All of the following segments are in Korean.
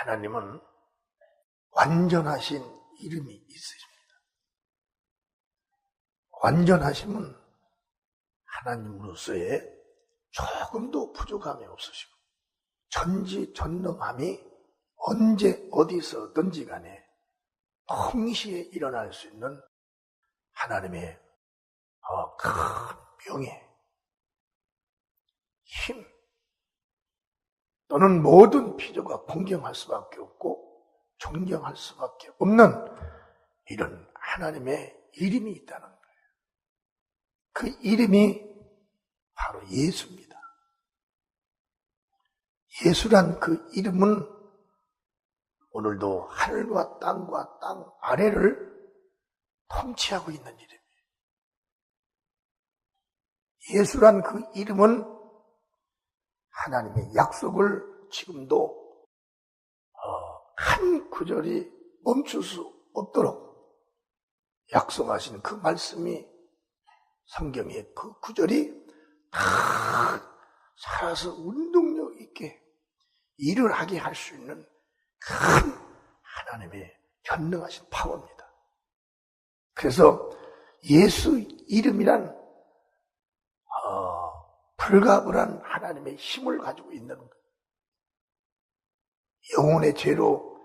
하나님은 완전하신 이름이 있으십니다. 완전하심은 하나님으로서의 조금도 부족함이 없으시고 전지전능함이 언제 어디서든지 간에 동시에 일어날 수 있는 하나님의 큰 명예, 힘 또는 모든 피조가 공경할 수밖에 없고 존경할 수밖에 없는 이런 하나님의 이름이 있다는 거예요. 그 이름이 바로 예수입니다. 예수란 그 이름은 오늘도 하늘과 땅과 땅 아래를 통치하고 있는 이름이에요. 예수란 그 이름은 하나님의 약속을 지금도 한 구절이 멈출 수 없도록 약속하신 그 말씀이 성경의 그 구절이 다 살아서 운동력 있게 일을 하게 할 수 있는 큰 하나님의 전능하신 파워입니다. 그래서 예수 이름이란 불가분한 하나님의 힘을 가지고 있는 것. 영혼의 죄로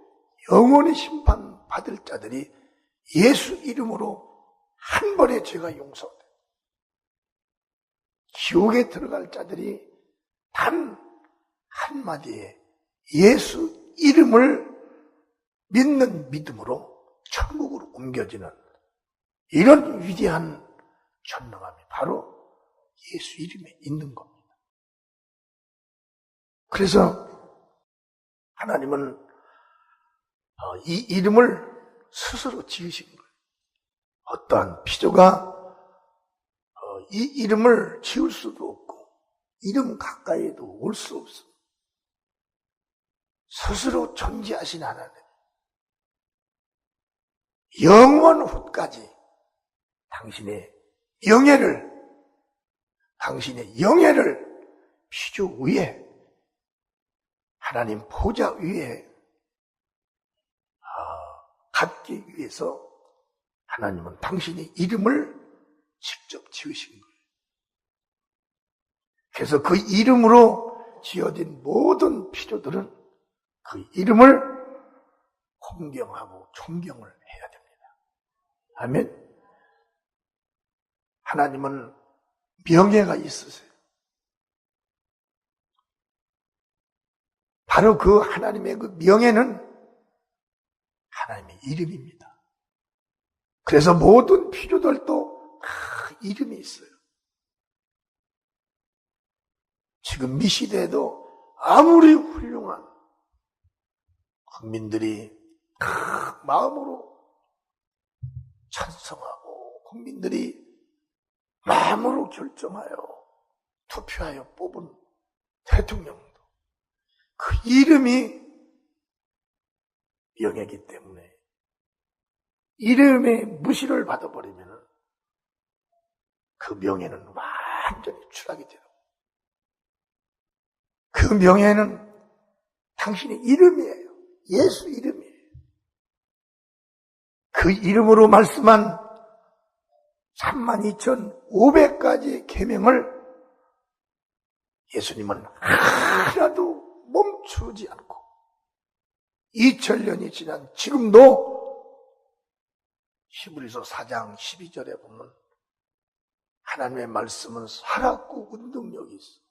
영원히 심판받을 자들이 예수 이름으로 한 번의 죄가 용서돼. 지옥에 들어갈 자들이 단 한마디에 예수 이름을 믿는 믿음으로 천국으로 옮겨지는 이런 위대한 전능함이 바로 예수 이름에 있는 겁니다. 그래서 하나님은 이 이름을 스스로 지으신 거예요. 어떠한 피조가 이 이름을 지을 수도 없고 이름 가까이에도 올 수 없습니다. 스스로 존재하신 하나님, 영원 후까지 당신의 영예를 피조 위에 하나님 보좌 위에 갖기 위해서 하나님은 당신의 이름을 직접 지으신 거예요. 그래서 그 이름으로 지어진 모든 피조들은 그 이름을 공경하고 존경을 해야 됩니다. 아멘. 하나님은 명예가 있으세요. 바로 그 하나님의 그 명예는 하나님의 이름입니다. 그래서 모든 피조들도 그 이름이 있어요. 지금 이 시대에도 아무리 훌륭한 국민들이 그 마음으로 찬성하고 국민들이 마음으로 결정하여 투표하여 뽑은 대통령도 그 이름이 명예이기 때문에 이름에 무시를 받아버리면 그 명예는 완전히 추락이 되고 그 명예는 당신의 이름이에요. 예수 이름이에요. 그 이름으로 말씀한 32,500가지의 계명을 예수님은 하나도 멈추지 않고 2000년이 지난 지금도 히브리서 4장 12절에 보면 하나님의 말씀은 살았고 운동력이 있어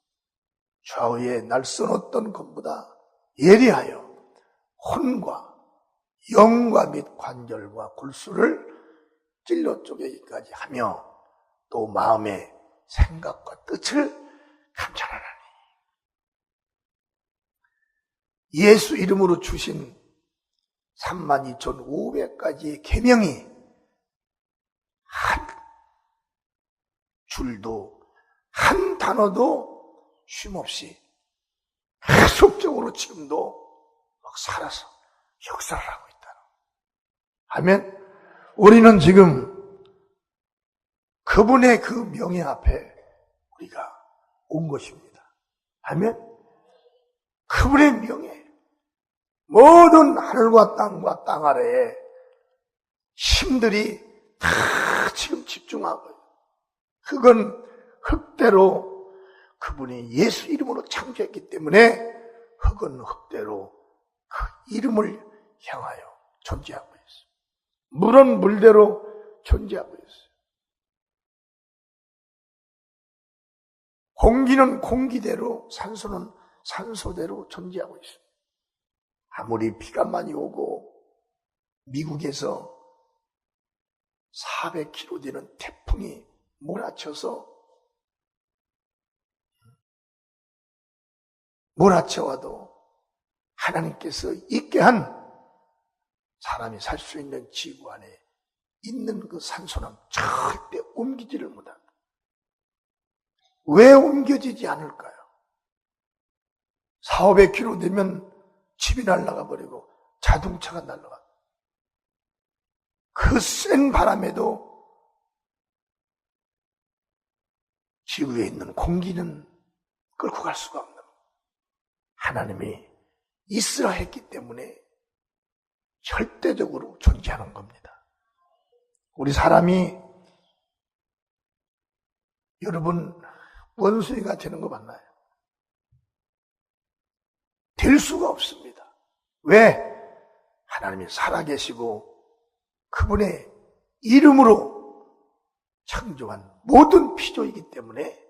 좌우에 날선 어떤 것보다 예리하여 혼과 영과 및 관절과 골수를 찔러 쪼개기까지 하며 또 마음의 생각과 뜻을 감찰하나니 예수 이름으로 주신 32,500가지의 계명이 한 줄도 한 단어도 쉼없이 계속적으로 지금도 막 살아서 역사를 하고 있다. 아멘. 우리는 지금 그분의 그 명예 앞에 우리가 온 것입니다. 아멘. 그분의 명예, 모든 하늘과 땅 아래에 힘들이 다 지금 집중하고, 그건 흙대로 그분이 예수 이름으로 창조했기 때문에 흙은 흙대로 그 이름을 향하여 존재하고 있어요. 물은 물대로 존재하고 있어요. 공기는 공기대로, 산소는 산소대로 존재하고 있어요. 아무리 비가 많이 오고 미국에서 400km 되는 태풍이 몰아쳐와도 하나님께서 있게 한 사람이 살 수 있는 지구 안에 있는 그 산소는 절대 옮기지를 못합니다. 왜 옮겨지지 않을까요? 400-500km 되면 집이 날아가 버리고 자동차가 날아가. 그 센 바람에도 지구에 있는 공기는 끌고 갈 수가 없는, 하나님이 있으라 했기 때문에 절대적으로 존재하는 겁니다. 우리 사람이, 여러분, 원숭이가 되는 거 맞나요? 될 수가 없습니다. 왜? 하나님이 살아계시고 그분의 이름으로 창조한 모든 피조이기 때문에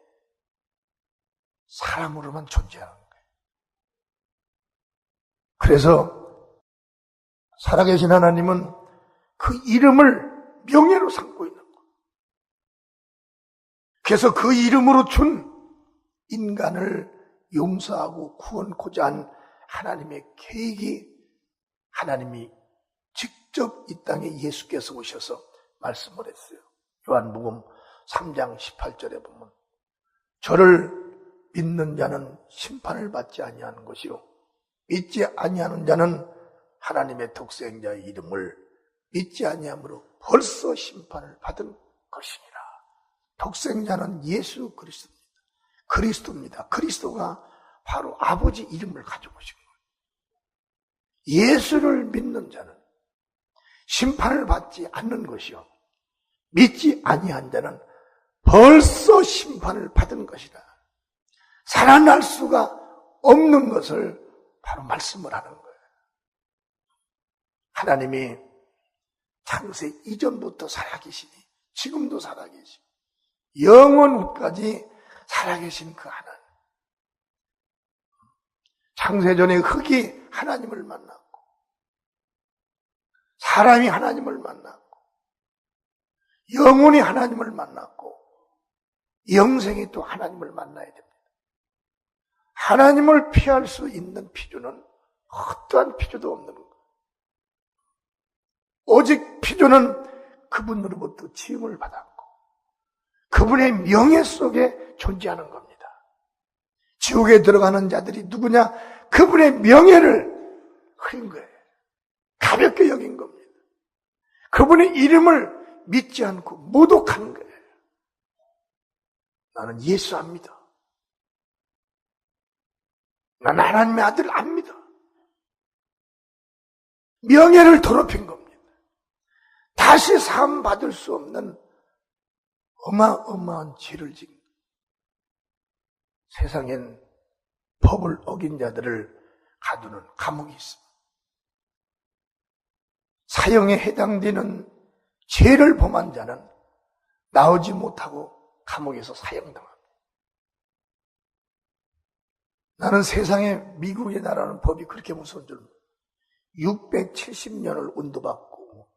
사람으로만 존재하는 거예요. 그래서 살아계신 하나님은 그 이름을 명예로 삼고 있는 거예요. 그래서 그 이름으로 준 인간을 용서하고 구원코자 한 하나님의 계획이, 하나님이 직접 이 땅에 예수께서 오셔서 말씀을 했어요. 요한복음 3장 18절에 보면, 저를 믿는 자는 심판을 받지 아니하는 것이요, 믿지 아니하는 자는 하나님의 독생자의 이름을 믿지 아니함으로 벌써 심판을 받은 것이니라. 독생자는 예수 그리스도입니다. 그리스도가 바로 아버지 이름을 가지고 오신 거예요. 예수를 믿는 자는 심판을 받지 않는 것이요, 믿지 아니한 자는 벌써 심판을 받은 것이다. 살아날 수가 없는 것을 바로 말씀을 하는 거예요. 하나님이 창세 이전부터 살아계시니 지금도 살아계시고 영원까지 살아계신 그 하나님. 창세전에 흙이 하나님을 만났고 사람이 하나님을 만났고 영혼이 하나님을 만났고 영생이 또 하나님을 만나야 됩니다. 하나님을 피할 수 있는 피조는 어떠한 피조도 없는 거예요. 오직 피조는 그분으로부터 지음을 받았고 그분의 명예 속에 존재하는 겁니다. 지옥에 들어가는 자들이 누구냐? 그분의 명예를 흐린 거예요. 가볍게 여긴 겁니다. 그분의 이름을 믿지 않고 모독하는 거예요. 나는 예수 안 믿어. 나는 하나님의 아들 안 믿어. 명예를 더럽힌 겁니다. 다시 사함 받을 수 없는 어마어마한 죄를 지은 거예요. 세상엔 법을 어긴 자들을 가두는 감옥이 있습니다. 사형에 해당되는 죄를 범한 자는 나오지 못하고 감옥에서 사형당합니다. 나는 세상에 미국의 나라는 법이 그렇게 무서운 줄 몰라요. 670년을 운도받고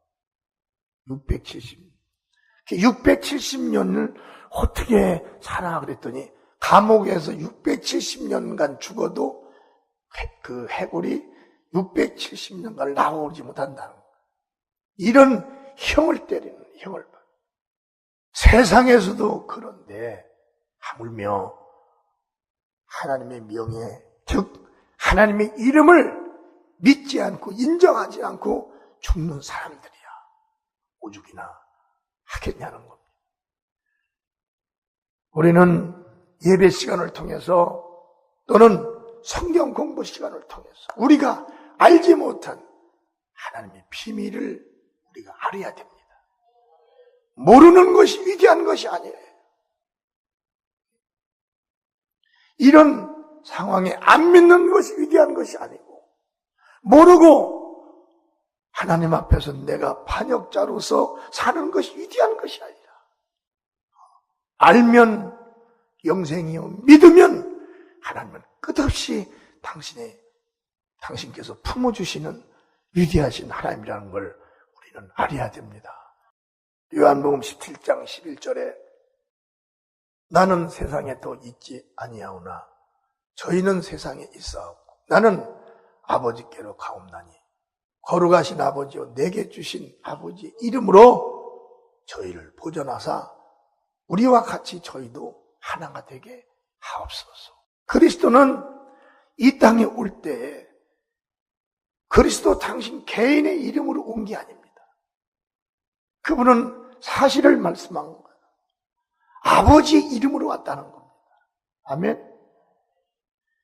670년을 어떻게 살아 그랬더니 감옥에서 670년간 죽어도 그 해골이 670년간 나오지 못한다는 거예요. 이런 형을 때리는, 형을 받는. 세상에서도 그런데 하물며 하나님의 명예, 즉 하나님의 이름을 믿지 않고 인정하지 않고 죽는 사람들이야 오죽이나 하겠냐는 겁니다. 우리는 예배 시간을 통해서 또는 성경 공부 시간을 통해서 우리가 알지 못한 하나님의 비밀을 우리가 알아야 됩니다. 모르는 것이 위대한 것이 아니에요. 이런 상황에 안 믿는 것이 위대한 것이 아니고, 모르고 하나님 앞에서 내가 반역자로서 사는 것이 위대한 것이 아니라, 알면 영생이요, 믿으면 하나님은 끝없이 당신께서 품어주시는 위대하신 하나님이라는 걸 우리는 알아야 됩니다. 요한복음 17장 11절에 나는 세상에 더 있지 아니하오나 저희는 세상에 있사옵고 나는 아버지께로 가옵나니 거룩하신 아버지요 내게 주신 아버지의 이름으로 저희를 보존하사 우리와 같이 저희도 하나가 되게 하옵소서. 그리스도는 이 땅에 올 때에 그리스도 당신 개인의 이름으로 온 게 아닙니다. 그분은 사실을 말씀한 거예요. 아버지의 이름으로 왔다는 겁니다. 아멘.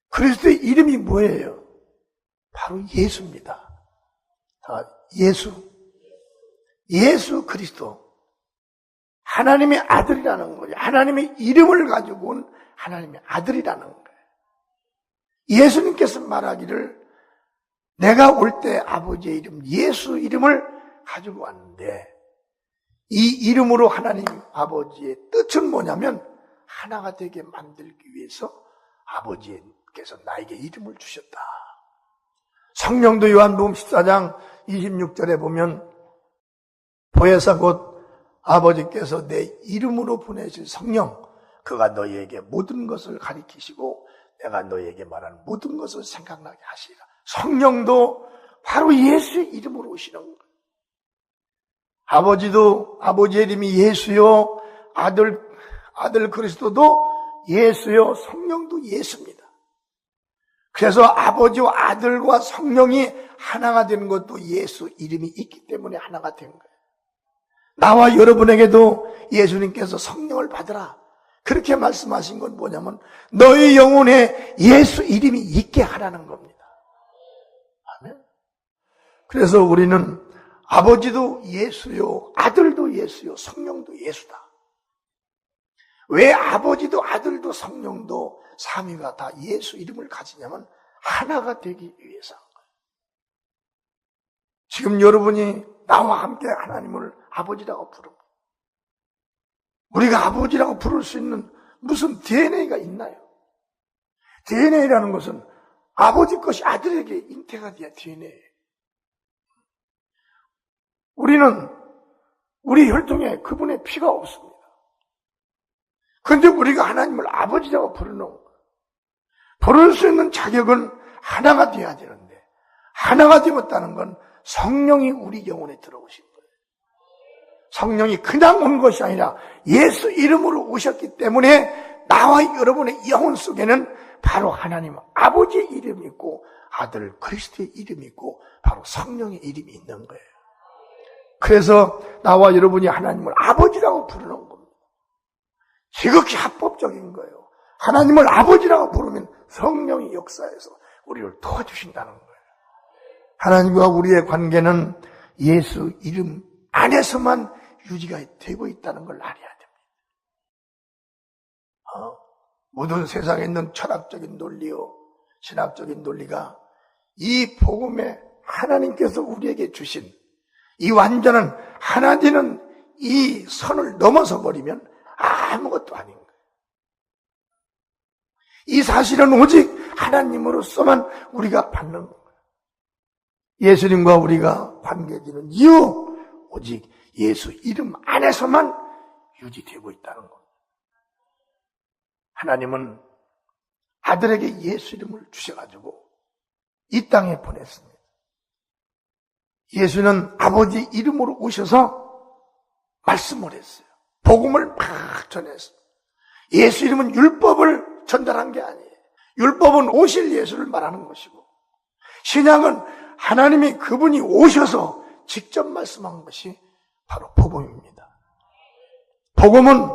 그리스도의 이름이 뭐예요? 바로 예수입니다. 예수 그리스도. 하나님의 아들이라는 거예요. 하나님의 이름을 가지고 온 하나님의 아들이라는 거예요. 예수님께서 말하기를 내가 올 때 아버지의 이름, 예수 이름을 가지고 왔는데 이 이름으로 하나님 아버지의 뜻은 뭐냐면 하나가 되게 만들기 위해서 아버지께서 나에게 이름을 주셨다. 성령도 요한복음 14장 26절에 보면 보혜사 곧 아버지께서 내 이름으로 보내실 성령 그가 너희에게 모든 것을 가리키시고 내가 너희에게 말하는 모든 것을 생각나게 하시리라. 성령도 바로 예수의 이름으로 오시는 거예요. 아버지의 이름이 예수요, 아들 그리스도도 예수요, 성령도 예수입니다. 그래서 아버지와 아들과 성령이 하나가 되는 것도 예수 이름이 있기 때문에 하나가 된 거예요. 나와 여러분에게도 예수님께서 성령을 받으라 그렇게 말씀하신 건 뭐냐면 너희 영혼에 예수 이름이 있게 하라는 겁니다. 아멘. 그래서 우리는 아버지도 예수요, 아들도 예수요, 성령도 예수다. 왜 아버지도 아들도 성령도 삼위가 다 예수 이름을 가지냐면 하나가 되기 위해서 한 거예요. 지금 여러분이 나와 함께 하나님을 아버지라고 부릅니다. 우리가 아버지라고 부를 수 있는 무슨 DNA가 있나요? DNA라는 것은 아버지 것이 아들에게 잉태가 돼야 DNA. 우리는 우리 혈통에 그분의 피가 없습니다. 그런데 우리가 하나님을 아버지라고 부르는 거예요. 부를 수 있는 자격은 하나가 돼야 되는데 하나가 되었다는 건 성령이 우리 영혼에 들어오신 거예요. 성령이 그냥 온 것이 아니라 예수 이름으로 오셨기 때문에 나와 여러분의 영혼 속에는 바로 하나님 아버지의 이름이 있고 아들 그리스도의 이름이 있고 바로 성령의 이름이 있는 거예요. 그래서 나와 여러분이 하나님을 아버지라고 부르는 겁니다. 지극히 합법적인 거예요. 하나님을 아버지라고 부르면 성령이 역사해서 우리를 도와주신다는 거예요. 하나님과 우리의 관계는 예수 이름 안에서만 유지가 되고 있다는 걸 알아야 됩니다. 모든 세상에 있는 철학적인 논리요, 신학적인 논리가 이 복음에 하나님께서 우리에게 주신 이 완전한 하나 되는 이 선을 넘어서 버리면 아무것도 아닌 거예요. 이 사실은 오직 하나님으로서만 우리가 받는 거예요. 예수님과 우리가 관계되는 이유 오직 예수 이름 안에서만 유지되고 있다는 겁니다. 하나님은 아들에게 예수 이름을 주셔가지고 이 땅에 보냈습니다. 예수는 아버지 이름으로 오셔서 말씀을 했어요. 복음을 막 전했어요. 예수 이름은 율법을 전달한 게 아니에요. 율법은 오실 예수를 말하는 것이고 신약은 하나님이 그분이 오셔서 직접 말씀한 것이 바로 복음입니다. 복음은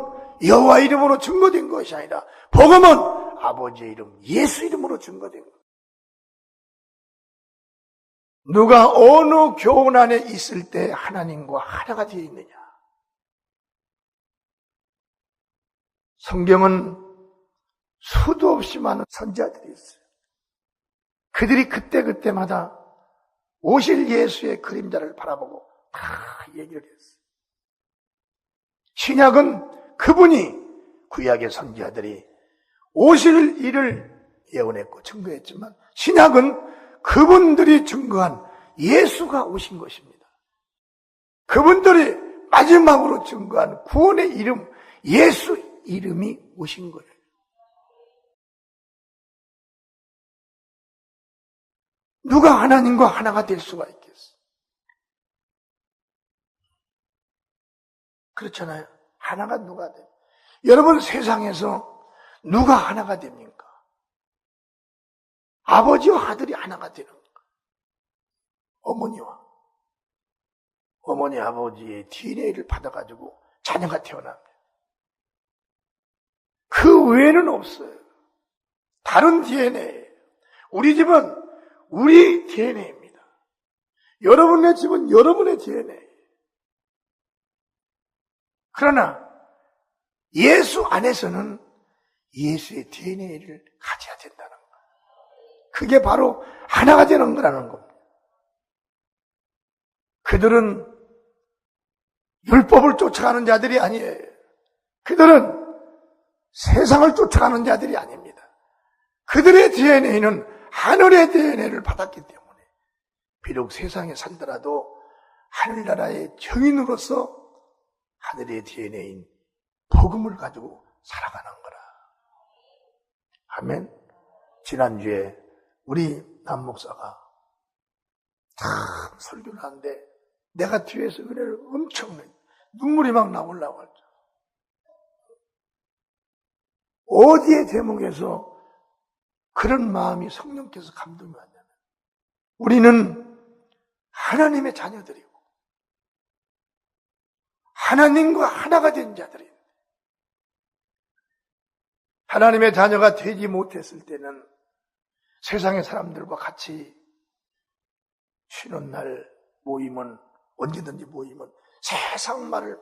여호와 이름으로 증거된 것이 아니라 복음은 아버지의 이름 예수 이름으로 증거된 것. 누가 어느 교훈 안에 있을 때 하나님과 하나가 되어 있느냐? 성경은 수도 없이 많은 선지자들이 있어요. 그들이 그때그때마다 오실 예수의 그림자를 바라보고 다 얘기를 했어요. 신약은 그분이 구약의 선지자들이 오실 일을 예언했고 증거했지만 신약은 그분들이 증거한 예수가 오신 것입니다. 그분들이 마지막으로 증거한 구원의 이름 예수 이름이 오신 거예요. 누가 하나님과 하나가 될 수가 있겠어? 그렇잖아요. 하나가 누가 돼? 여러분 세상에서 누가 하나가 됩니까? 아버지와 아들이 하나가 되는 거예요. 어머니와 어머니 아버지의 DNA를 받아가지고 자녀가 태어납니다. 그 외에는 없어요. 다른 DNA. 우리 집은 우리 DNA입니다. 여러분의 집은 여러분의 DNA. 그러나 예수 안에서는 예수의 DNA를 가져야 된다는 거예요. 그게 바로 하나가 되는 거라는 겁니다. 그들은 율법을 쫓아가는 자들이 아니에요. 그들은 세상을 쫓아가는 자들이 아닙니다. 그들의 DNA는 하늘의 DNA를 받았기 때문에 비록 세상에 살더라도 하늘나라의 증인으로서 하늘의 DNA인 복음을 가지고 살아가는 거라. 아멘. 지난주에 우리 남목사가 참 설교를 하는데 내가 뒤에서 은혜를 엄청 눈물이 막 나오려고 하죠. 어디에 대목에서 그런 마음이 성령께서 감동이 왔냐면 우리는 하나님의 자녀들이고 하나님과 하나가 된 자들입니다. 하나님의 자녀가 되지 못했을 때는 세상의 사람들과 같이 쉬는 날 모이면 언제든지 모이면 세상 말을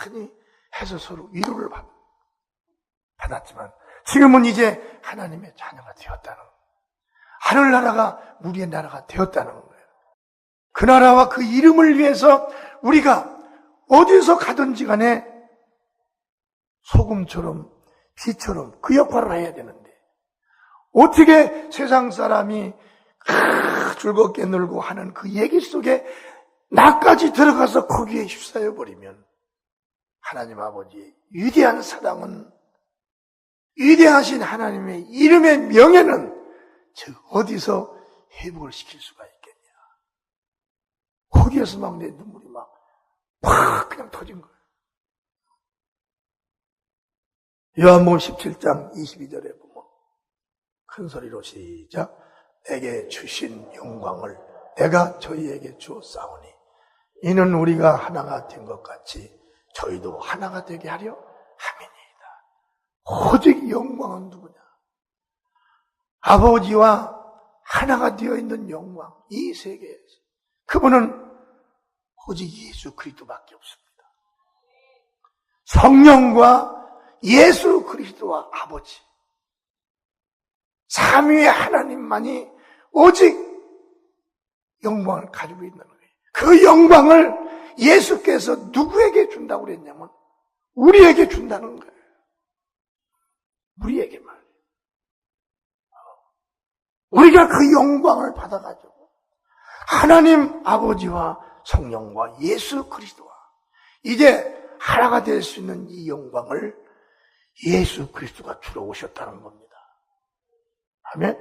많이 해서 서로 위로를 받았지만 지금은 이제 하나님의 자녀가 되었다는 거예요. 하늘나라가 우리의 나라가 되었다는 거예요. 그 나라와 그 이름을 위해서 우리가 어디서 가든지 간에 소금처럼 비처럼 그 역할을 해야 되는데 어떻게 세상 사람이 즐겁게 놀고 하는 그 얘기 속에 나까지 들어가서 거기에 휩싸여 버리면 하나님 아버지의 위대한 사랑은 위대하신 하나님의 이름의 명예는 저 어디서 회복을 시킬 수가 있겠냐. 거기에서 막 내 눈물이 막 그냥 터진 거예요. 요한복음 17장 22절에 보면 큰 소리로 시작. 내게 주신 영광을 내가 저희에게 주었사오니 이는 우리가 하나가 된 것 같이 저희도 하나가 되게 하려 함이니이다. 오직 영광은 누구냐? 아버지와 하나가 되어 있는 영광, 이 세계에서 그분은 오직 예수 그리스도밖에 없습니다. 성령과 예수 그리스도와 아버지 삼위의 하나님만이 오직 영광을 가지고 있는 거예요. 그 영광을 예수께서 누구에게 준다고 그랬냐면 우리에게 준다는 거예요. 우리에게만. 우리가 그 영광을 받아가지고 하나님 아버지와 성령과 예수 그리스도와 이제 하나가 될 수 있는 이 영광을 예수 그리스도가 주러 오셨다는 겁니다. 아멘?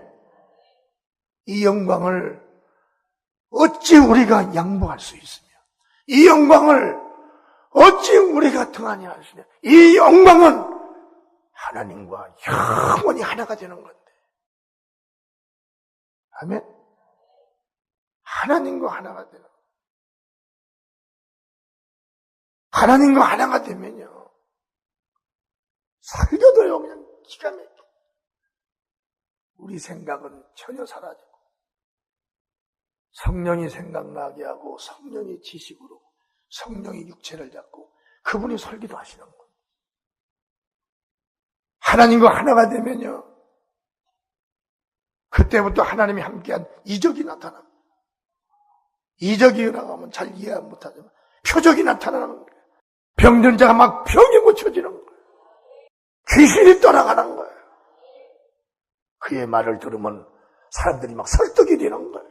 이 영광을 어찌 우리가 양보할 수 있으며 이 영광을 어찌 우리가 등한히 할 수 있냐. 이 영광은 하나님과 영원히 하나가 되는 건데. 아멘? 하나님과 하나가 되는 거예요. 하나님과 하나가 되면요 설교도요 그냥 기가 막혀. 우리 생각은 전혀 사라지고 성령이 생각나게 하고 성령이 지식으로 성령이 육체를 잡고 그분이 설계도 하시는 거예요. 하나님과 하나가 되면요, 그때부터 하나님이 함께한 이적이 나타납니다. 이적이 나가면 잘 이해 못하지만 표적이 나타나는 거예요. 병든 자가 막 병이 고쳐지는 거예요. 귀신이 떠나가는 거예요. 그의 말을 들으면 사람들이 막 설득이 되는 거예요.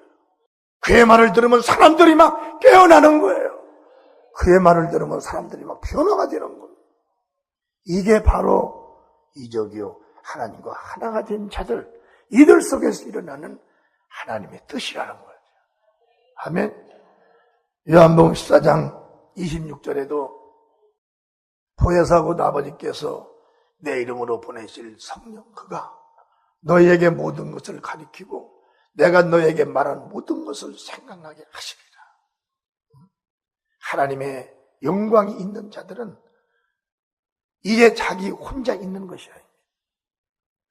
그의 말을 들으면 사람들이 막 깨어나는 거예요. 그의 말을 들으면 사람들이 막 변화가 되는 거예요. 이게 바로 이적이요, 하나님과 하나가 된 자들, 이들 속에서 일어나는 하나님의 뜻이라는 거예요. 아멘. 요한복음 14장 26절에도 보혜사 곧 아버지께서 내 이름으로 보내실 성령, 그가 너희에게 모든 것을 가리키고 내가 너희에게 말한 모든 것을 생각나게 하시리라. 하나님의 영광이 있는 자들은 이제 자기 혼자 있는 것이 아닙니다.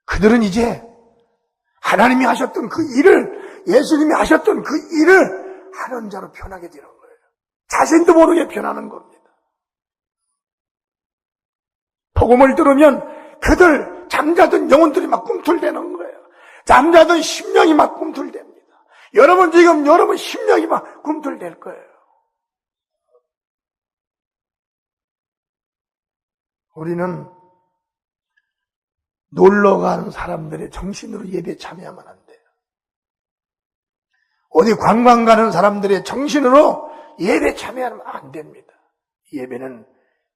그들은 이제 하나님이 하셨던 그 일을, 예수님이 하셨던 그 일을 하는 자로 변하게 되는 거예요. 자신도 모르게 변하는 겁니다. 복음을 들으면 그들 잠자던 영혼들이 막 꿈틀대는 거예요. 잠자던 심령이 막 꿈틀댑니다. 여러분 지금 여러분 심령이 막 꿈틀댈 거예요. 우리는 놀러 가는 사람들의 정신으로 예배에 참여하면 안 돼요. 어디 관광 가는 사람들의 정신으로 예배에 참여하면 안 됩니다. 예배는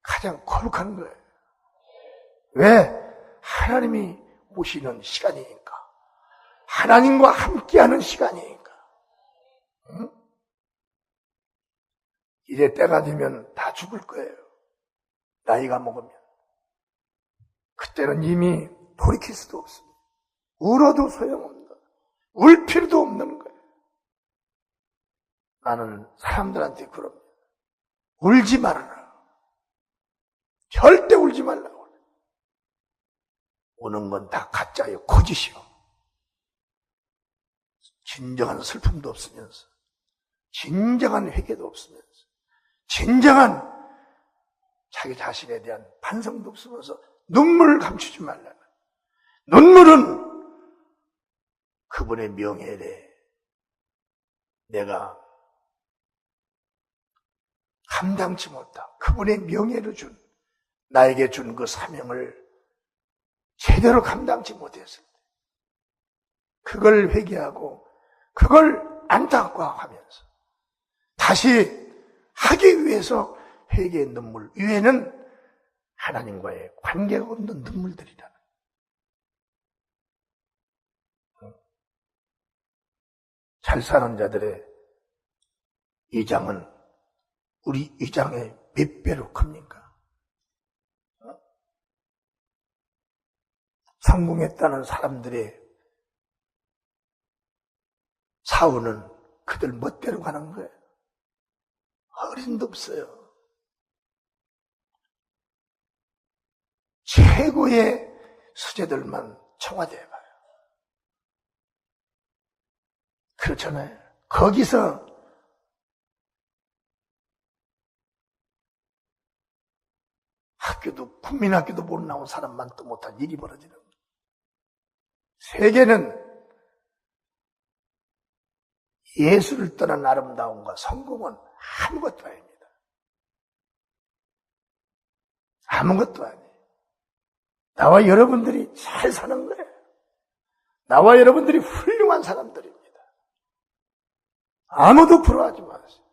가장 거룩한 거예요. 왜? 하나님이 오시는 시간이니까. 하나님과 함께하는 시간이니까. 응? 이제 때가 되면 다 죽을 거예요. 나이가 먹으면. 그때는 이미 돌이킬 수도 없습니다. 울어도 소용없는 거예요. 울 필요도 없는 거예요. 나는 사람들한테 그럽니다. 울지 말아라. 절대 울지 말라고. 우는 건 다 가짜예요. 거짓이요. 진정한 슬픔도 없으면서, 진정한 회개도 없으면서, 진정한 자기 자신에 대한 반성도 없으면서 눈물을 감추지 말라. 눈물은 그분의 명예래. 내가 감당치 못하 그분의 명예를 나에게 준 그 사명을 제대로 감당치 못했을 때 그걸 회개하고 그걸 안타까워하면서 다시 하기 위해서 회개의 눈물 위에는 하나님과의 관계가 없는 눈물들이라는. 잘 사는 자들의 위장은 우리 위장의 몇 배로 큽니까? 성공했다는 사람들의 사후는 그들 멋대로 가는 거예요. 어림도 없어요. 최고의 수제들만 청와대에 봐요. 그렇잖아요. 거기서 학교도, 국민학교도 못 나온 사람만 또 못한 일이 벌어지는 거예요. 세계는 예수를 떠난 아름다움과 성공은 아무것도 아닙니다. 아무것도 아니에요. 나와 여러분들이 잘 사는 거예요. 나와 여러분들이 훌륭한 사람들입니다. 아무도 부러워하지 마세요.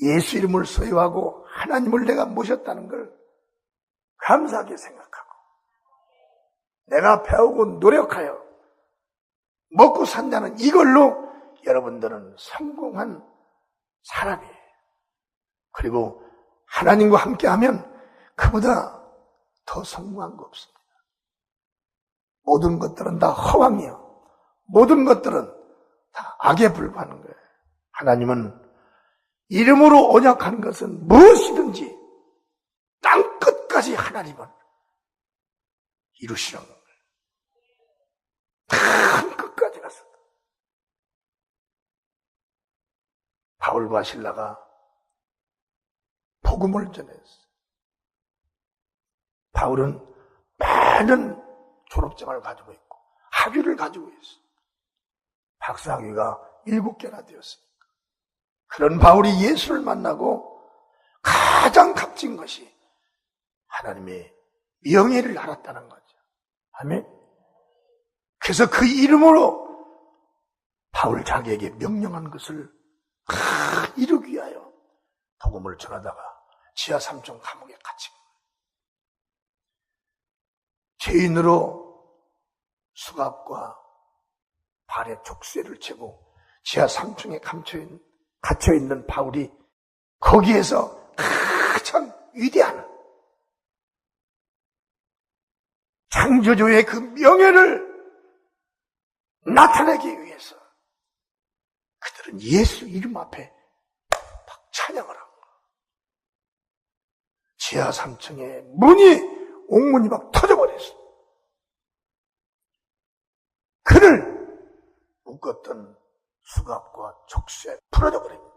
예수 이름을 소유하고 하나님을 내가 모셨다는 걸 감사하게 생각하고 내가 배우고 노력하여 먹고 산다는 이걸로 여러분들은 성공한 사람이에요. 그리고 하나님과 함께하면 그보다 더 성공한 거 없습니다. 모든 것들은 다 허황이요. 모든 것들은 다 악에 불과하는 거예요. 하나님은 이름으로 언약한 것은 무엇이든지 땅 끝까지 하나님은 이루시는 거예요. 땅 끝까지 가서 바울과 실라가 복음을 전했어요. 바울은 많은 졸업장을 가지고 있고 학위를 가지고 있어요. 박사학위가 7개나 되었습니다. 그런 바울이 예수를 만나고 가장 값진 것이 하나님의 명예를 알았다는 거죠. 아멘. 그래서 그 이름으로 바울 자기에게 명령한 것을 이루기 위하여 복음을 전하다가 지하 3층 감옥에 갇힌 거예요. 죄인으로 수갑과 발에 족쇄를 채고 지하 3층에 갇혀있는 바울이 거기에서 가장 위대한 창조주의 그 명예를 나타내기 위해서 그들은 예수 이름 앞에 막 찬양을 한 거예요. 지하 3층에 옥문이 막 터져버렸어요. 그를 묶었던 수갑과 족쇄 풀어져 버립니다.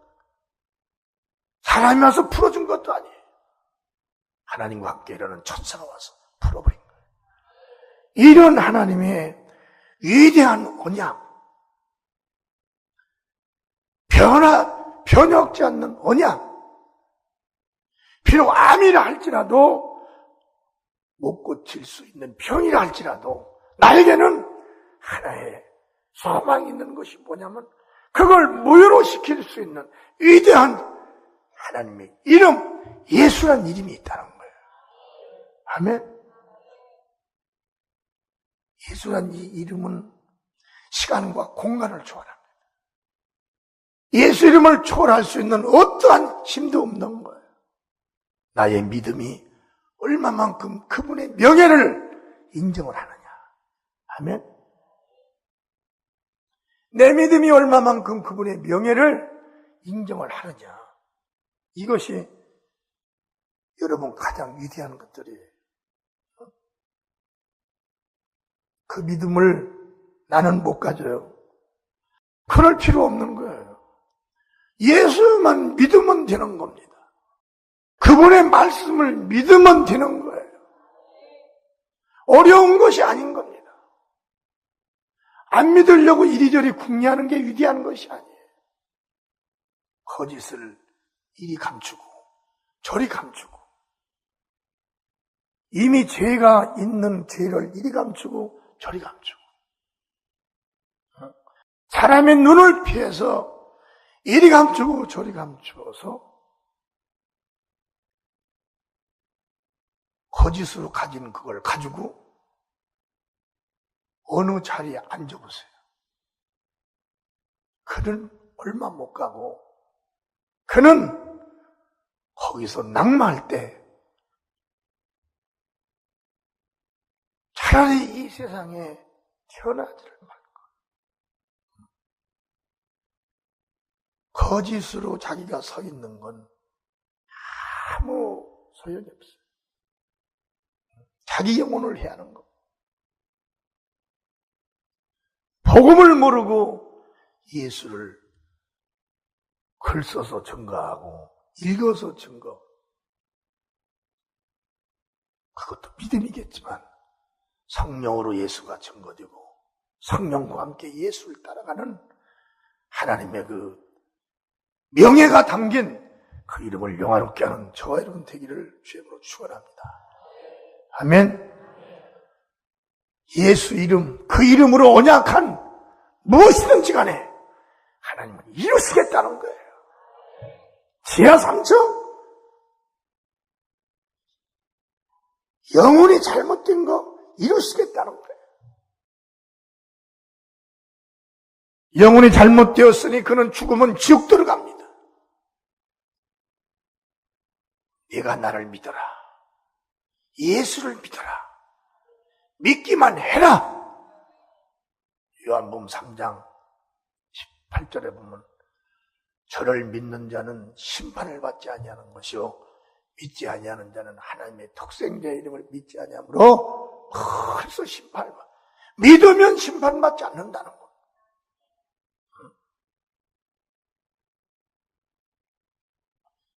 사람이 와서 풀어준 것도 아니에요. 하나님과 함께 일하는 천사가 와서 풀어버린 거예요. 이런 하나님의 위대한 언약, 변혁지 않는 언약, 비록 암이라 할지라도 못 고칠 수 있는 병이라 할지라도 나에게는 하나의 소망이 있는 것이 뭐냐면 그걸 무효로 시킬 수 있는 위대한 하나님의 이름, 예수란 이름이 있다는 거예요. 아멘. 예수란 이 이름은 시간과 공간을 초월합니다. 예수 이름을 초월할 수 있는 어떠한 힘도 없는 거예요. 나의 믿음이 얼마만큼 그분의 명예를 인정을 하느냐. 아멘. 내 믿음이 얼마만큼 그분의 명예를 인정을 하느냐. 이것이 여러분 가장 위대한 것들이에요. 그 믿음을 나는 못 가져요. 그럴 필요 없는 거예요. 예수만 믿으면 되는 겁니다. 그분의 말씀을 믿으면 되는 거예요. 어려운 것이 아닌 겁니다. 안 믿으려고 이리저리 궁리하는 게 위대한 것이 아니에요. 거짓을 이리 감추고 저리 감추고 이미 죄가 있는 죄를 이리 감추고 저리 감추고 사람의 눈을 피해서 이리 감추고 저리 감추어서 거짓으로 가진 그걸 가지고 어느 자리에 앉아보세요. 그는 얼마 못 가고 그는 거기서 낙마할 때 차라리 이 세상에 태어나지를 말고 거짓으로 자기가 서 있는 건 아무 소용이 없어요. 자기 영혼을 해야 하는 거. 복음을 모르고 예수를 글 써서 증거하고 읽어서 증거. 그것도 믿음이겠지만 성령으로 예수가 증거되고 성령과 함께 예수를 따라가는 하나님의 그 명예가 담긴 그 이름을 영화롭게 하는 저와 여러분 되기를 주님으로 축원합니다. 아멘. 예수 이름, 그 이름으로 언약한 무엇이든지 간에 하나님은 이루시겠다는 거예요. 지하 3층 영혼이 잘못된 거 이루시겠다는 거예요. 영혼이 잘못되었으니 그는 죽으면 지옥 들어갑니다. 네가 나를 믿어라. 예수를 믿어라. 믿기만 해라. 요한복음 3장 18절에 보면 저를 믿는 자는 심판을 받지 아니하는 것이요 믿지 아니하는 자는 하나님의 독생자의 이름을 믿지 아니하므로 벌써 심판을 받아. 믿으면 심판받지 않는다는 것.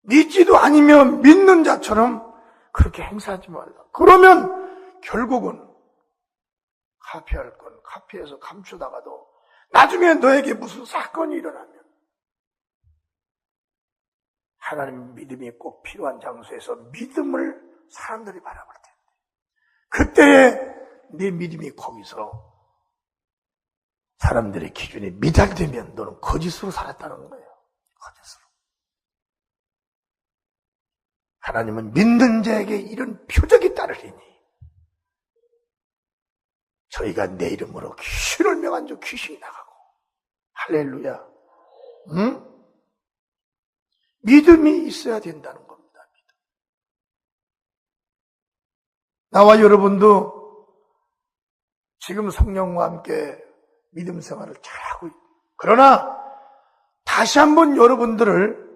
믿지도 아니며 믿는 자처럼 그렇게 행사하지 말라. 그러면 결국은 카피할 건 카피해서 감추다가도 나중에 너에게 무슨 사건이 일어나면 하나님 믿음이 꼭 필요한 장소에서 믿음을 사람들이 바라볼 텐데 그때에 네 믿음이 거기서 사람들의 기준이 미달되면 너는 거짓으로 살았다는 거예요. 거짓으로. 하나님은 믿는 자에게 이런 표적이 따르리니 저희가 내 이름으로 귀신을 명한 자 귀신이 나가고 할렐루야. 응? 믿음이 있어야 된다는 겁니다. 믿음. 나와 여러분도 지금 성령과 함께 믿음 생활을 잘하고 있고 그러나 다시 한번 여러분들을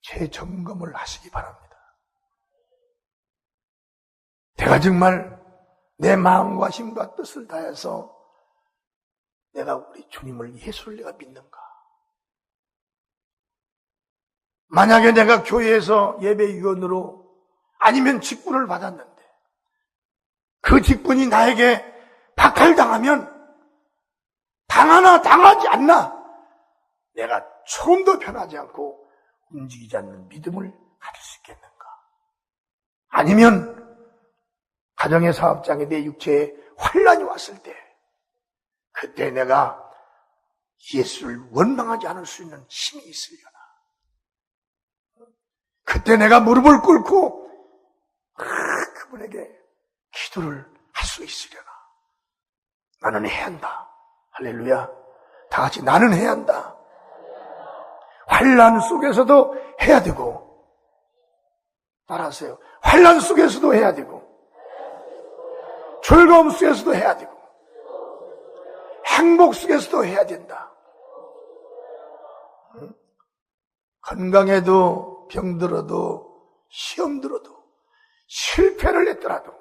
재점검을 하시기 바랍니다. 내가 정말 내 마음과 힘과 뜻을 다해서 내가 우리 주님을 예수를 내가 믿는가? 만약에 내가 교회에서 예배위원으로 아니면 직분을 받았는데 그 직분이 나에게 박탈당하면 당하나 당하지 않나 내가 조금도 변하지 않고 움직이지 않는 믿음을 가질 수 있겠는가? 아니면 가정의 사업장에 내 육체에 환란이 왔을 때 그때 내가 예수를 원망하지 않을 수 있는 힘이 있으려나? 그때 내가 무릎을 꿇고 그분에게 기도를 할 수 있으려나? 나는 해야 한다. 할렐루야. 다 같이 나는 해야 한다. 환란 속에서도 해야 되고 따라하세요. 환란 속에서도 해야 되고 즐거움 속에서도 해야 되고 행복 속에서도 해야 된다. 건강해도 병들어도 시험 들어도 실패를 했더라도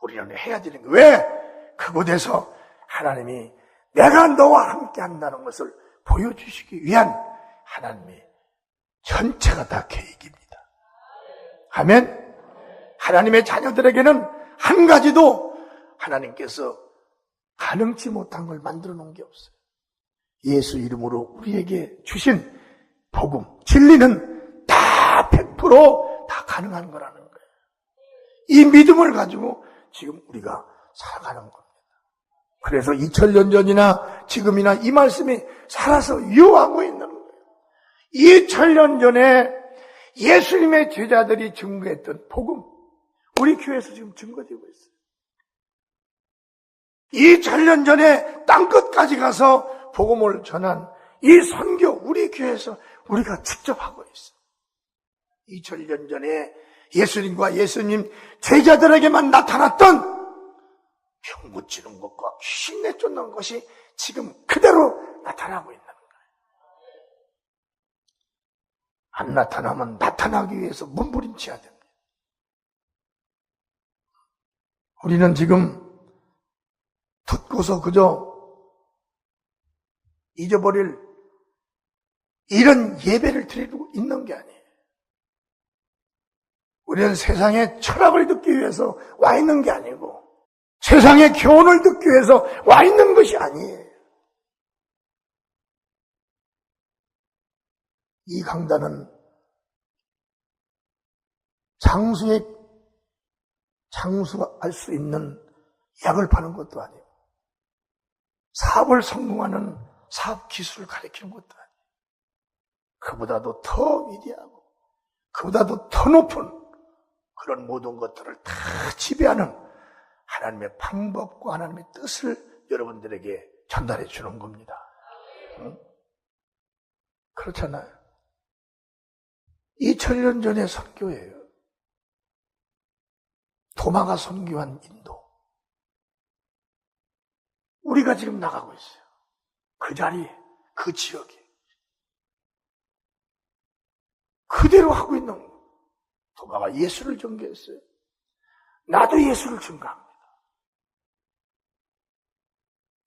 우리는 해야 되는 거예요. 왜? 그곳에서 하나님이 내가 너와 함께 한다는 것을 보여주시기 위한 하나님의 전체가 다 계획입니다. 아멘. 하나님의 자녀들에게는 한 가지도 하나님께서 가능치 못한 걸 만들어 놓은 게 없어요. 예수 이름으로 우리에게 주신 복음, 진리는 다 100% 가능한 거라는 거예요. 이 믿음을 가지고 지금 우리가 살아가는 겁니다. 그래서 2000년 전이나 지금이나 이 말씀이 살아서 유효하고 있는 거예요. 2000년 전에 예수님의 제자들이 증거했던 복음, 우리 교회에서 지금 증거되고 있어요. 2000년 전에 땅끝까지 가서 복음을 전한 이 선교, 우리 교회에서 우리가 직접 하고 있어요. 2000년 전에 예수님과 예수님 제자들에게만 나타났던 병 고치는 것과 귀신 내쫓는 것이 지금 그대로 나타나고 있는 거예요. 안 나타나면 나타나기 위해서 몸부림쳐야 됩니다. 우리는 지금 듣고서 그저 잊어버릴 이런 예배를 드리고 있는 게 아니에요. 우리는 세상의 철학을 듣기 위해서 와 있는 게 아니고 세상의 교훈을 듣기 위해서 와 있는 것이 아니에요. 이 강단은 장수할 수 있는 약을 파는 것도 아니고 사업을 성공하는 사업 기술을 가르치는 것도 아니에요. 그보다도 더 위대하고 그보다도 더 높은 그런 모든 것들을 다 지배하는 하나님의 방법과 하나님의 뜻을 여러분들에게 전달해 주는 겁니다. 응? 그렇잖아요. 2000년 전의 선교예요. 도마가 선교한 인도. 우리가 지금 나가고 있어요. 그 자리에, 그 지역에. 그대로 하고 있는 거예요. 도마가 예수를 전개했어요. 나도 예수를 증거합니다.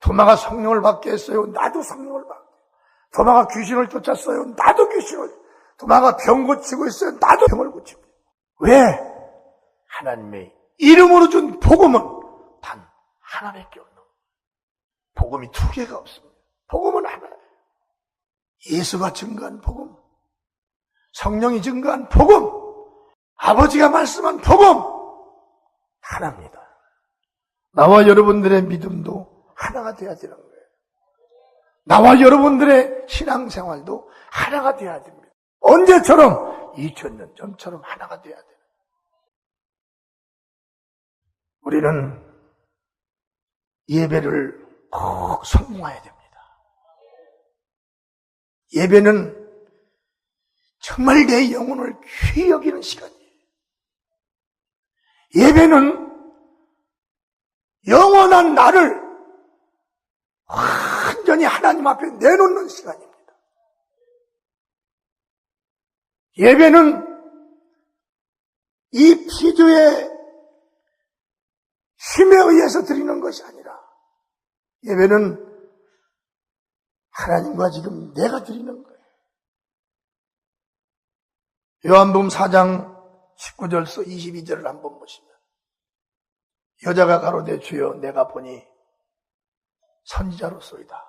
도마가 성령을 받게 했어요. 나도 성령을 받게. 도마가 귀신을 쫓았어요. 나도 귀신을. 도마가 병 고치고 있어요. 나도 병을 고치고. 왜? 하나님의 이름으로 준 복음은 단 하나밖에 없는 거예요. 복음이 두 개가 없습니다. 복음은 하나예요. 예수가 증거한 복음, 성령이 증거한 복음, 아버지가 말씀한 복음, 하나입니다. 나와 여러분들의 믿음도 하나가 되어야 되는 거예요. 나와 여러분들의 신앙생활도 하나가 되어야 됩니다. 언제처럼? 2000년 전처럼 하나가 되어야 돼요. 우리는 예배를 꼭 성공해야 됩니다. 예배는 정말 내 영혼을 귀히 여기는 시간이에요. 예배는 영원한 나를 완전히 하나님 앞에 내놓는 시간입니다. 예배는 이 피조의 힘에 의해서 드리는 것이 아니라 예배는 하나님과 지금 내가 드리는 거예요. 요한복음 4장 19절서 22절을 한번 보시면 여자가 가로되 주여 내가 보니 선지자로소이다.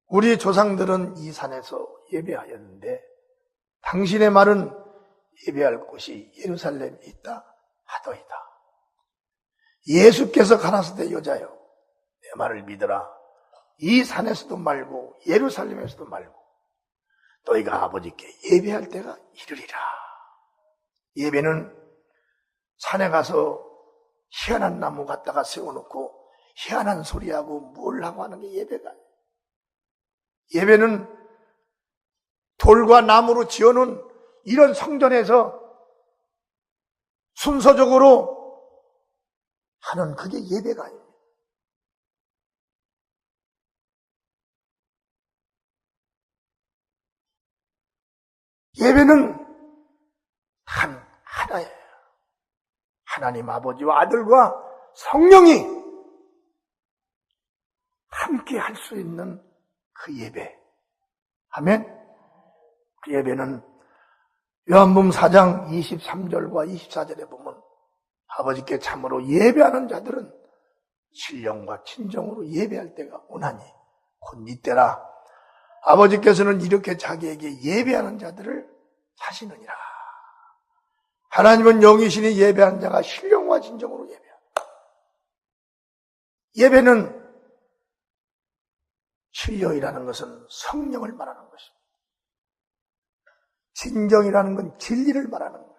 우리 조상들은 이 산에서 예배하였는데 당신의 말은 예배할 곳이 예루살렘에 있다 하더이다. 예수께서 가라사대 여자여 내 말을 믿으라. 이 산에서도 말고 예루살렘에서도 말고 너희가 아버지께 예배할 때가 이르리라. 예배는 산에 가서 희한한 나무 갖다가 세워놓고 희한한 소리하고 뭘 하고 하는 게 예배가 아니에요. 예배는 돌과 나무로 지어놓은 이런 성전에서 순서적으로 하는 그게 예배가 아닙니다. 예배는 단 하나예요. 하나님 아버지와 아들과 성령이 함께 할 수 있는 그 예배. 아멘. 그 예배는 요한복음 4장 23절과 24절에 보면 아버지께 참으로 예배하는 자들은 신령과 진정으로 예배할 때가 오나니 곧 이때라. 아버지께서는 이렇게 자기에게 예배하는 자들을 사시느니라. 하나님은 영이시니 예배하는 자가 신령과 진정으로 예배한다. 예배는 신령이라는 것은 성령을 말하는 것입니다. 진정이라는 건 진리를 말하는 거예요.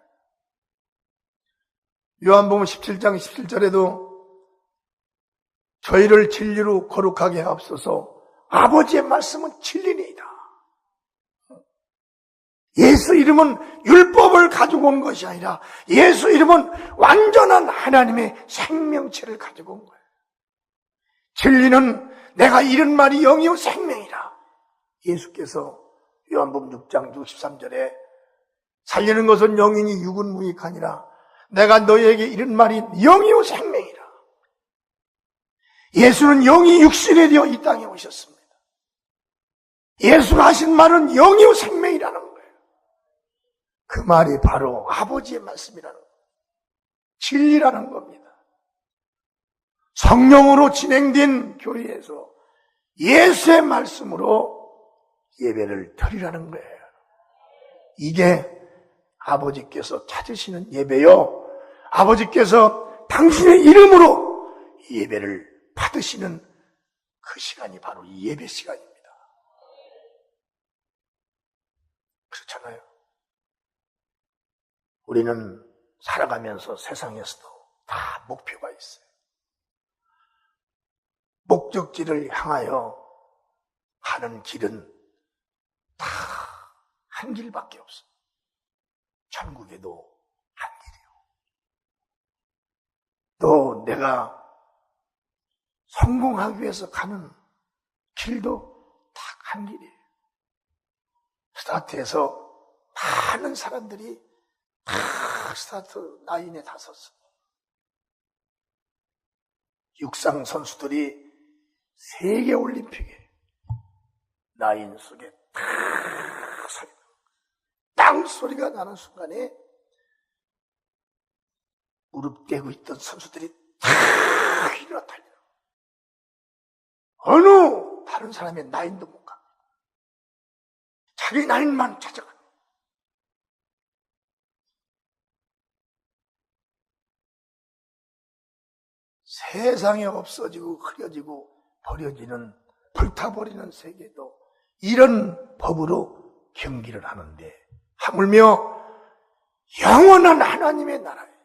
요한복음 17장 17절에도 저희를 진리로 거룩하게 하옵소서. 아버지의 말씀은 진리니이다. 예수 이름은 율법을 가지고 온 것이 아니라 예수 이름은 완전한 하나님의 생명체를 가지고 온 거예요. 진리는 내가 이런 말이 영이요 생명이라. 예수께서 요한복음 6장 63절에 살리는 것은 영이니 육은 무익하니라. 내가 너희에게 이런 말이 영이요 생명이라. 예수는 영이 육신이 되어 이 땅에 오셨습니다. 예수가 하신 말은 영이요 생명이라는 거예요. 그 말이 바로 아버지의 말씀이라는 거예요. 진리라는 겁니다. 성령으로 진행된 교회에서 예수의 말씀으로 예배를 드리라는 거예요. 이게 아버지께서 찾으시는 예배요. 아버지께서 당신의 이름으로 예배를 받으시는 그 시간이 바로 이 예배 시간입니다. 그렇잖아요. 우리는 살아가면서 세상에서도 다 목표가 있어요. 목적지를 향하여 가는 길은 다 한 길밖에 없어요. 천국에도 한 길이요. 또 내가 성공하기 위해서 가는 길도 딱 한 길이에요. 스타트에서 많은 사람들이 다 스타트 라인에 다 섰어요. 육상 선수들이 세계올림픽에 라인 속에 다 서 있는 거예요. 소리가 나는 순간에 무릎 꿇고 있던 선수들이 다 일어나 달려. 어느 다른 사람의 나인도 못 가. 자기 나인만 찾아가. 세상에 없어지고 흐려지고 버려지는, 불타버리는 세계도 이런 법으로 경기를 하는데, 하물며 영원한 하나님의 나라에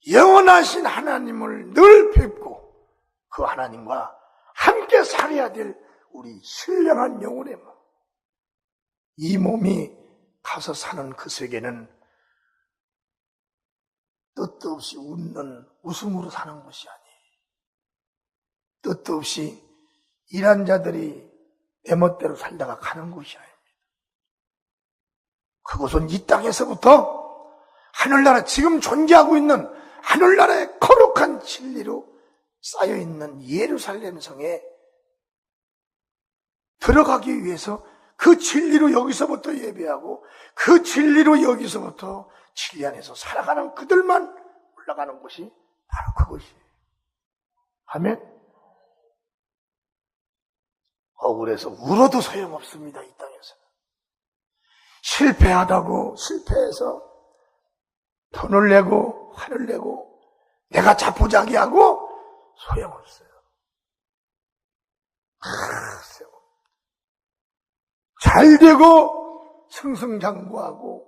영원하신 하나님을 늘 뵙고 그 하나님과 함께 살아야 될 우리 신령한 영혼의 몸, 이 몸이 가서 사는 그 세계는 뜻도 없이 웃는 웃음으로 사는 것이 아니에요. 뜻도 없이 일한 자들이 내 멋대로 살다가 가는 곳이 아닙니다. 그곳은 이 땅에서부터 하늘나라, 지금 존재하고 있는 하늘나라의 거룩한 진리로 쌓여있는 예루살렘 성에 들어가기 위해서 그 진리로 여기서부터 예배하고 그 진리로 여기서부터 진리 안에서 살아가는 그들만 올라가는 곳이 바로 그것이에요. 아멘. 억울해서 울어도 소용없습니다. 이 땅에서 실패하다고, 실패해서 돈을 내고 화를 내고 내가 자포자기하고 소용없어요. 잘 되고 승승장구하고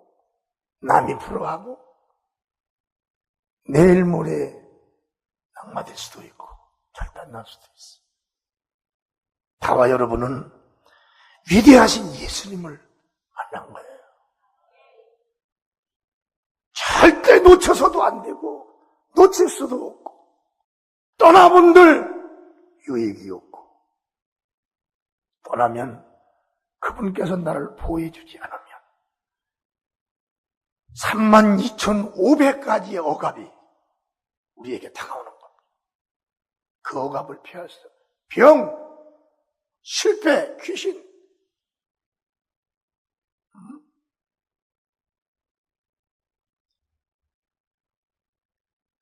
남이 부러워하고 내일 모레 낙마될 수도 있고 절단날 수도 있어요. 다와 여러분은 위대하신 예수님을 만난 거예요. 절대 놓쳐서도 안 되고 놓칠 수도 없고 떠나본들 유익이 없고 떠나면 그분께서 나를 보호해주지 않으면 32,500가지의 억압이 우리에게 다가오는 겁니다. 그 억압을 피할 수 없어요. 병, 실패, 귀신,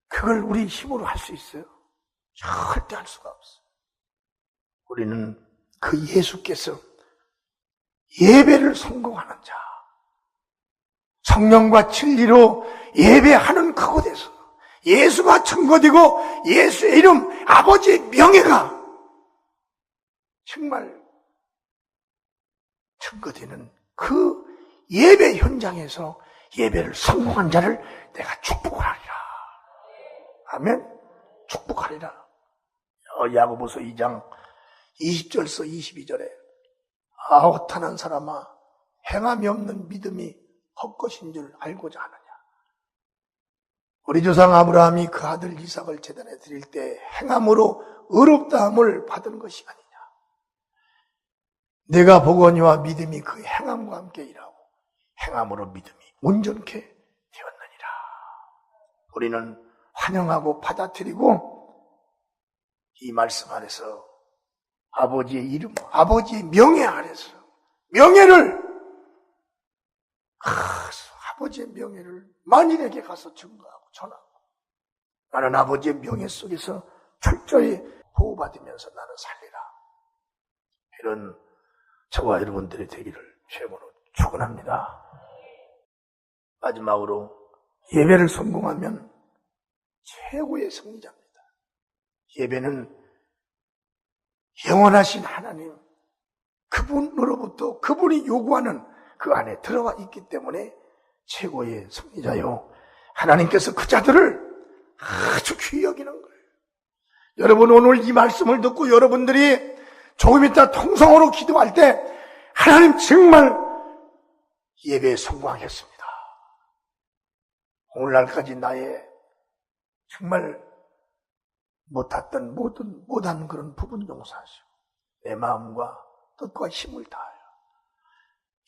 그걸 우리 힘으로 할 수 있어요? 절대 할 수가 없어요. 우리는 그 예수께서 예배를 성공하는 자, 성령과 진리로 예배하는 그곳에서 예수가 증거되고 예수의 이름, 아버지의 명예가 정말 증거되는 그 예배 현장에서 예배를 성공한 자를 내가 축복하리라. 아멘. 축복하리라. 야고보서 2장 20절서 22절에 허탄한 사람아, 행함이 없는 믿음이 헛것인 줄 알고자 하느냐. 우리 조상 아브라함이 그 아들 이삭을 제단에 드릴 때 행함으로 의롭다함을 받은 것이 아니냐. 내가 보거니와 믿음이 그 행함과 함께 일하고 행함으로 믿음이 온전케 되었느니라. 우리는 환영하고 받아들이고 이 말씀 안에서 아버지의 이름, 아버지의 명예 아래서 명예를, 아버지의 명예를 만인에게 가서 증거하고 전하고 나는 아버지의 명예 속에서 철저히 보호받으면서 나는 살리라. 이런 저와 여러분들이 되기를 주님으로 축원합니다. 마지막으로 예배를 성공하면 최고의 승리자입니다. 예배는 영원하신 하나님, 그분으로부터 그분이 요구하는 그 안에 들어와 있기 때문에 최고의 승리자요. 하나님께서 그 자들을 아주 귀히 여기는 거예요. 여러분, 오늘 이 말씀을 듣고 여러분들이 조금 이따 통성으로 기도할 때 하나님 정말 예배에 성공하겠습니다. 오늘날까지 나의 정말 못한 그런 부분 용서하시고 내 마음과 뜻과 힘을 다하여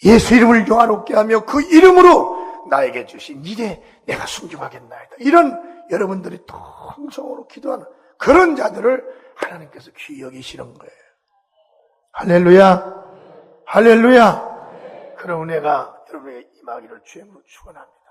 예수 이름을 영화롭게 하며 그 이름으로 나에게 주신 일에 내가 순종하겠나이다. 이런 여러분들이 통성으로 기도하는 그런 자들을 하나님께서 귀히 여기시는 거예요. 할렐루야, 할렐루야. 그런 은혜가 여러분에게 임하기를 주의 이름으로 축원합니다.